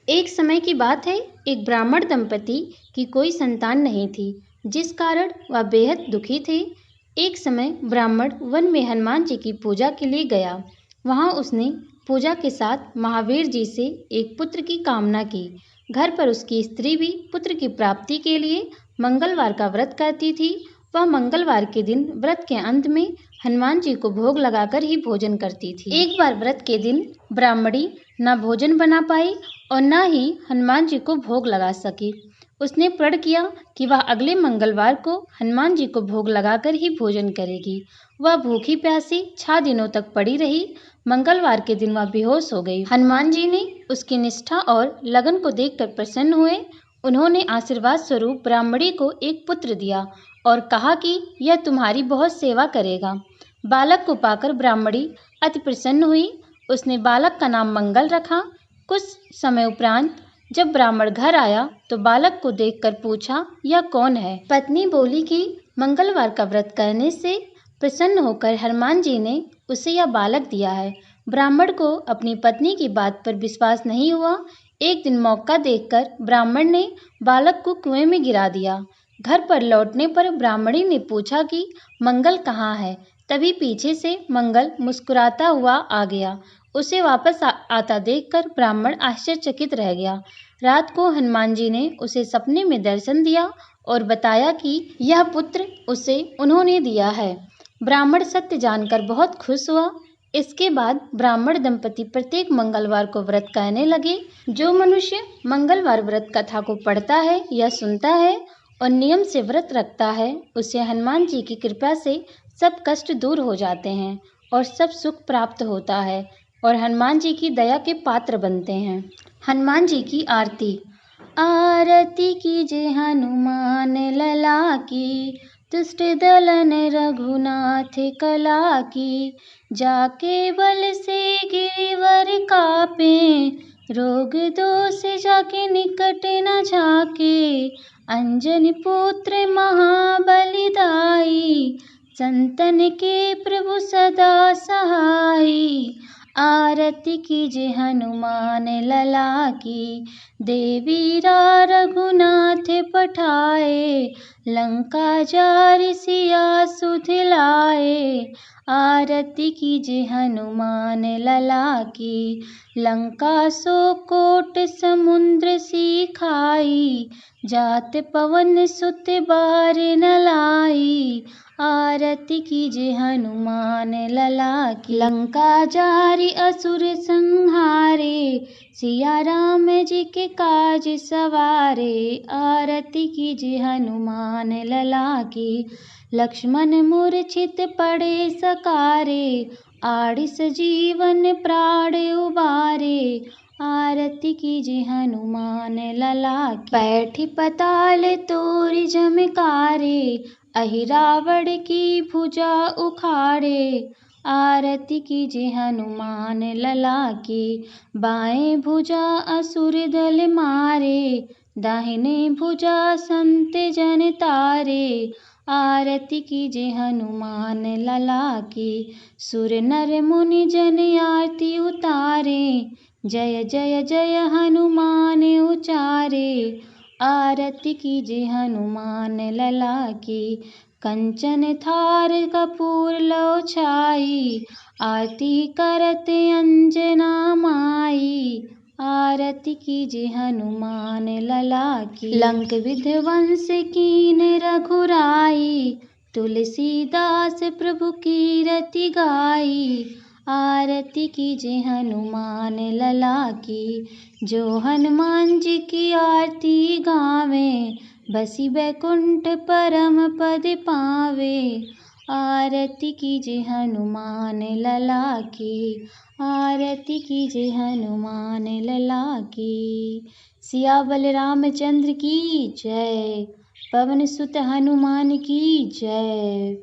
एक समय की बात है, एक ब्राह्मण दंपति की कोई संतान नहीं थी, जिस कारण वह बेहद दुखी थे। एक समय ब्राह्मण वन में हनुमान जी की पूजा के लिए गया। वहां उसने पूजा के साथ महावीर जी से एक पुत्र की कामना की। घर पर उसकी स्त्री भी पुत्र की प्राप्ति के लिए मंगलवार का व्रत करती थी। वह मंगलवार के दिन व्रत के अंत में हनुमान जी को भोग लगाकर ही भोजन करती थी। एक बार व्रत के दिन ब्राह्मणी न भोजन बना पाई और न ही हनुमान जी को भोग लगा सकी। उसने प्रण किया कि वह अगले मंगलवार को हनुमान जी को भोग लगाकर ही भोजन करेगी। वह भूखी प्यासी 6 दिनों तक पड़ी रही। मंगलवार के दिन वह बेहोश हो गई। हनुमान जी ने उसकी निष्ठा और लगन को देखकर प्रसन्न हुए। उन्होंने आशीर्वाद स्वरूप ब्राह्मणी को एक पुत्र दिया और कहा कि यह तुम्हारी बहुत सेवा करेगा। बालक को पाकर ब्राह्मणी अति प्रसन्न हुई। उसने बालक का नाम मंगल रखा। कुछ समय उपरांत जब ब्राह्मण घर आया तो बालक को देखकर पूछा, यह कौन है? पत्नी बोली कि मंगलवार का व्रत करने से प्रसन्न होकर हनुमान जी ने उसे यह बालक दिया है। ब्राह्मण को अपनी पत्नी की बात पर विश्वास नहीं हुआ। एक दिन मौका देखकर ब्राह्मण ने बालक को कुएं में गिरा दिया। घर पर लौटने पर ब्राह्मणी ने पूछा कि मंगल कहाँ है? तभी पीछे से मंगल मुस्कुराता हुआ आ गया। उसे वापस आता देखकर ब्राह्मण आश्चर्यचकित रह गया। रात को हनुमान जी ने उसे सपने में दर्शन दिया और बताया कि यह पुत्र उसे उन्होंने दिया है। ब्राह्मण सत्य जानकर बहुत खुश हुआ। इसके बाद ब्राह्मण दंपति प्रत्येक मंगलवार को व्रत करने लगे। जो मनुष्य मंगलवार व्रत कथा को पढ़ता है या सुनता है और नियम से व्रत रखता है, उसे हनुमान जी की कृपा से सब कष्ट दूर हो जाते हैं और सब सुख प्राप्त होता है और हनुमान जी की दया के पात्र बनते हैं। हनुमान जी की आरती। आरती कीजे हनुमान लला की, दुष्ट दलन रघुनाथ कला की। जाके बल से गिरिवर कापे, रोग दोष जाके निकट न झाके। अंजनी पुत्र महाबलिदाई, संतन के प्रभु सदा सहाई। आरती कीजे हनुमान लला की, देवीरा रघुनाथ पठाए। लंका जारि सिया सुध लाए। आरती कीजे हनुमान लला की, लंका सो कोट समुद्र सी खाई। जात पवन सुत बार न लाई। आरती कीजे हनुमान लला की, लंका जारि असुर संहारे। सिया राम जी के काज सवारे। आरती कीजे हनुमान लला की, लक्ष्मण मूर्छित पड़े सकारे। आड़िस जीवन प्राण उबारे। आरती कीजे हनुमान लला की, बैठी पताल तोरि झमकारे। अहि रावण की भुजा उखाड़े। आरती कीजे हनुमान लला की, बाएं भुजा असुर दल मारे। दाहिने भुजा संत जन तारे। आरती कीजे हनुमान लला की, सुर नर मुनि जन आरती उतारे। जय जय जय हनुमान उचारे। आरती कीजे हनुमान लला की, कंचन थार कपूर लो छाई। आरती करत अंजना माई। आरती कीजे हनुमान लला की, लंक विध्वंस कीन रघुराई। तुलसीदास प्रभु कीरति गाई। आरती कीजे हनुमान लला की, जो हनुमान जी की आरती गावे। बसी बैकुंठ परम पद पावे। आरती कीजे हनुमान लला की, आरती कीजे हनुमान लला की। सिया बलरामचंद्र की जय। पवन सुत हनुमान की जय।